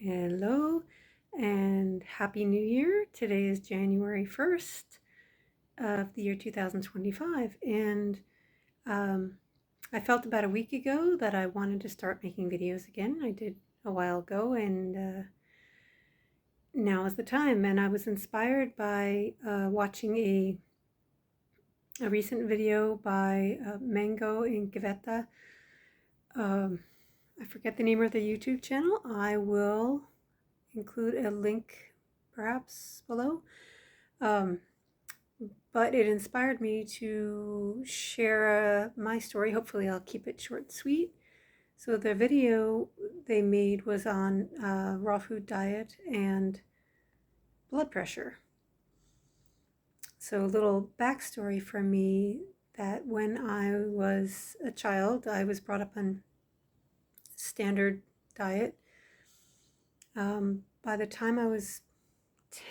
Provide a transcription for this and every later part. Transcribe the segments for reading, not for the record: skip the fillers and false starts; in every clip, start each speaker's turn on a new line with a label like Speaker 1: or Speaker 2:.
Speaker 1: Hello and Happy New Year. Today is January 1st of the year 2025. And um, I felt about a week ago that I wanted to start making videos again. I did a while ago, and now is the time. And I was inspired by watching a recent video by Mango and Gavetta. I forget the name of the YouTube channel. I will include a link perhaps below. Um, but it inspired me to share my story. Hopefully I'll keep it short and sweet. So the video they made was on raw food diet and blood pressure. So a little backstory from me, that when I was a child, I was brought up on standard diet. By the time I was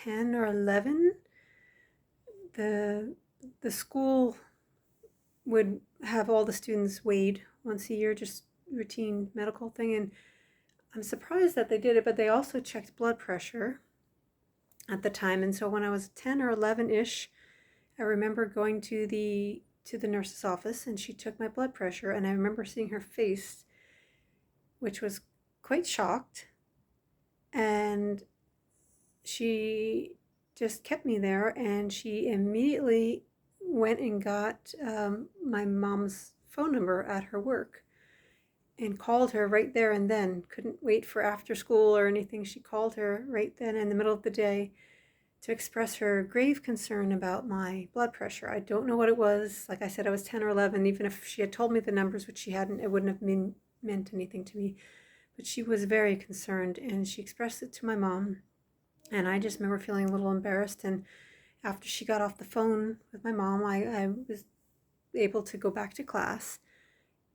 Speaker 1: 10 or 11, the school would have all the students weighed once a year, just routine medical thing. And I'm surprised that they did it, but they also checked blood pressure at the time. And so when I was 10 or 11-ish, I remember going to the nurse's office, and she took my blood pressure, and I remember seeing her face, which was quite shocked. And she just kept me there, and she immediately went and got my mom's phone number at her work and called her right there and then. Couldn't wait for after school or anything. She called her right then in the middle of the day to express her grave concern about my blood pressure. I don't know what it was. Like I said, I was 10 or 11. Even if she had told me the numbers, which she hadn't, it wouldn't have meant anything to me. But she was very concerned, and she expressed it to my mom. And I just remember feeling a little embarrassed. And after she got off the phone with my mom, I was able to go back to class.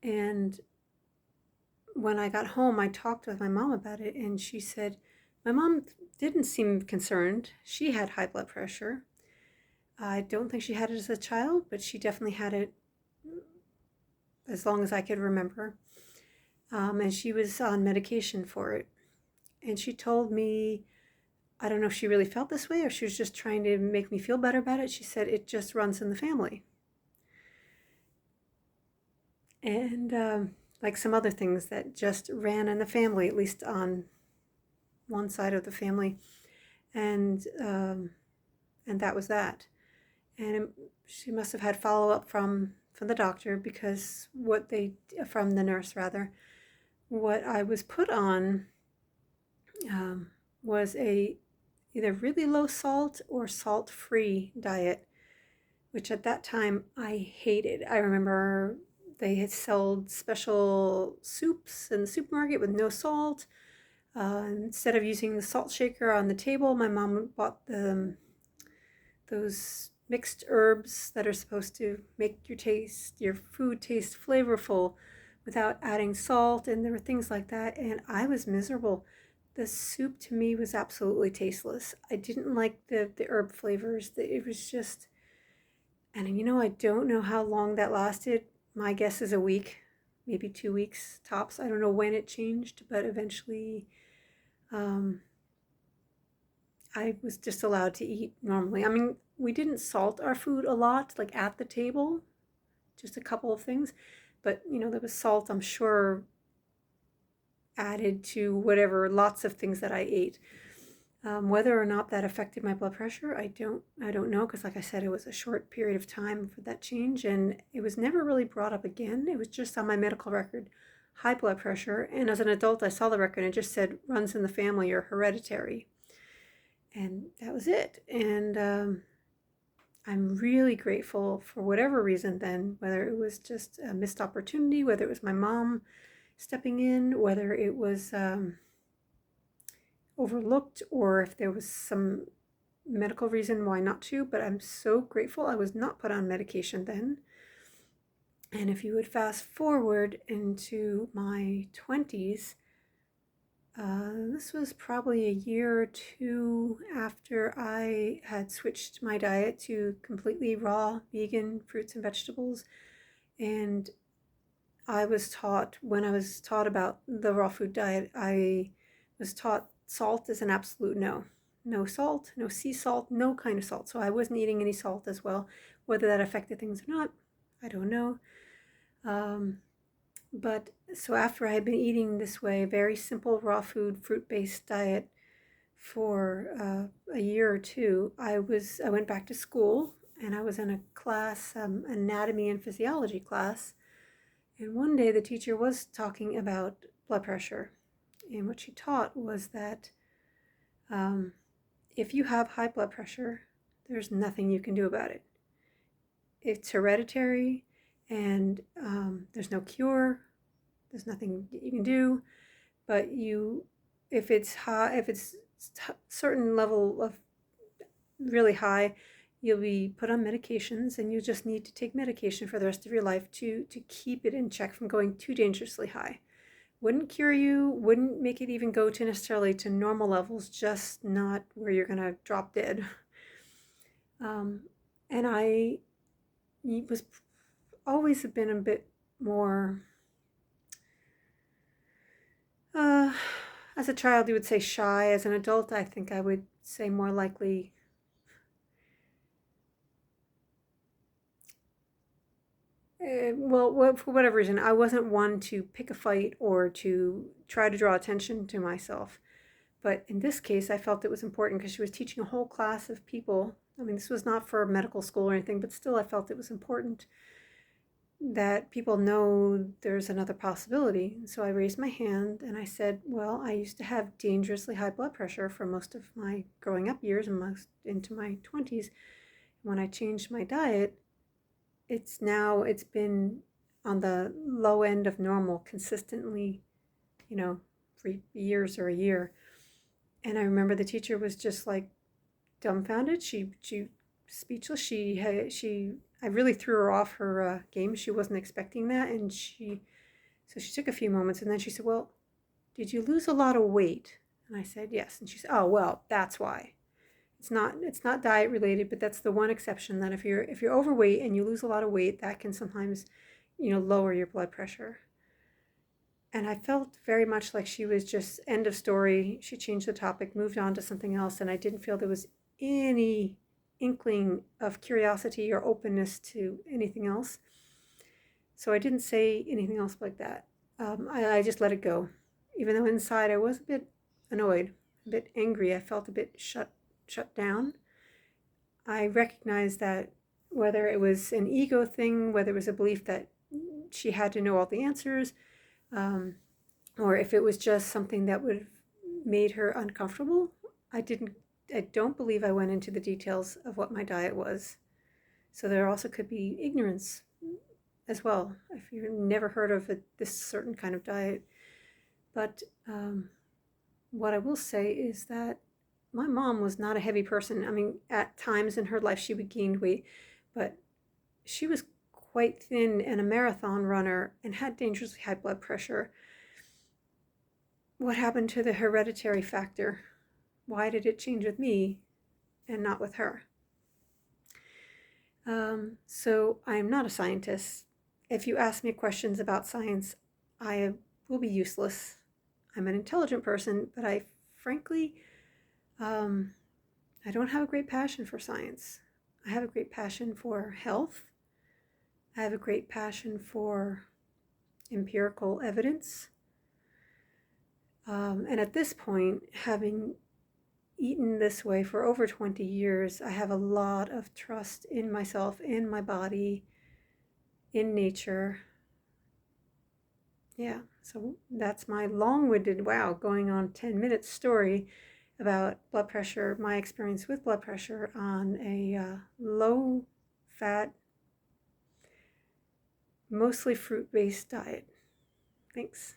Speaker 1: And when I got home, I talked with my mom about it, and she said, my mom didn't seem concerned. She had high blood pressure. I don't think she had it as a child, but she definitely had it as long as I could remember. And she was on medication for it. And she told me, I don't know if she really felt this way or she was just trying to make me feel better about it. She said, it just runs in the family. And like some other things that just ran in the family, at least on one side of the family. And that was that. And she must have had follow-up from the doctor, because from the nurse rather, what I was put on was either really low salt or salt-free diet, which at that time I hated. I remember they had sold special soups in the supermarket with no salt. Instead of using the salt shaker on the table, my mom bought those mixed herbs that are supposed to make your food taste flavorful without adding salt, and there were things like that, and I was miserable. The soup to me was absolutely tasteless. I didn't like the herb flavors. It was just, and I don't know how long that lasted. My guess is a week, maybe 2 weeks tops. I don't know when it changed, but eventually I was just allowed to eat normally. I mean, we didn't salt our food a lot, like at the table, just a couple of things. But, there was salt, I'm sure, added to whatever, lots of things that I ate. Whether or not that affected my blood pressure, I don't know, because like I said, it was a short period of time for that change, and it was never really brought up again. It was just on my medical record, high blood pressure, and as an adult, I saw the record and it just said runs in the family or hereditary, and that was it. And I'm really grateful for whatever reason then, whether it was just a missed opportunity, whether it was my mom stepping in, whether it was overlooked, or if there was some medical reason why not to, but I'm so grateful I was not put on medication then. And if you would fast forward into my 20s, this was probably a year or two after I had switched my diet to completely raw vegan fruits and vegetables. And when I was taught about the raw food diet, I was taught salt is an absolute no. No salt, no sea salt, no kind of salt. So I wasn't eating any salt as well. Whether that affected things or not, I don't know. But so after I had been eating this way, very simple raw food, fruit-based diet for a year or two, I went back to school and I was in a class, anatomy and physiology class. And one day the teacher was talking about blood pressure. And what she taught was that if you have high blood pressure, there's nothing you can do about it. It's hereditary, and there's no cure. There's nothing you can do. But if it's high, if it's certain level of really high, you'll be put on medications, and you just need to take medication for the rest of your life to keep it in check from going too dangerously high. Wouldn't cure you, wouldn't make it even go to necessarily to normal levels, just not where you're going to drop dead. And I was always have been a bit more, as a child you would say shy. As an adult, I think I would say more likely well, for whatever reason, I wasn't one to pick a fight or to try to draw attention to myself. But in this case, I felt it was important because she was teaching a whole class of people. I mean, this was not for medical school or anything, but still I felt it was important that people know there's another possibility. So I raised my hand and I said, well, I used to have dangerously high blood pressure for most of my growing up years and most into my 20s. When I changed my diet, it's been on the low end of normal consistently, for years or a year. And I remember the teacher was just like dumbfounded. She speechless. I really threw her off her game. She wasn't expecting that, and she took a few moments, and then she said, "Well, did you lose a lot of weight?" And I said, "Yes." And she said, "Oh, well, that's why. It's not diet related, but that's the one exception, that if you're overweight and you lose a lot of weight, that can sometimes, lower your blood pressure." And I felt very much like she was just end of story. She changed the topic, moved on to something else, and I didn't feel there was any inkling of curiosity or openness to anything else. So I didn't say anything else like that. I just let it go, even though inside I was a bit annoyed, a bit angry. I felt a bit shut down. I recognized that whether it was an ego thing, whether it was a belief that she had to know all the answers, or if it was just something that would have made her uncomfortable, I don't believe I went into the details of what my diet was. So there also could be ignorance as well, if you've never heard of this certain kind of diet. But what I will say is that my mom was not a heavy person. I mean, at times in her life she would gain weight, but she was quite thin and a marathon runner and had dangerously high blood pressure. What happened to the hereditary factor? Why did it change with me and not with her? So I'm not a scientist. If you ask me questions about science, I will be useless. I'm an intelligent person, but I frankly, I don't have a great passion for science. I have a great passion for health. I have a great passion for empirical evidence. And at this point, having eaten this way for over 20 years, I have a lot of trust in myself, in my body, in nature. Yeah, so that's my long-winded, going on 10 minutes story about blood pressure, my experience with blood pressure on a low-fat, mostly fruit-based diet. Thanks.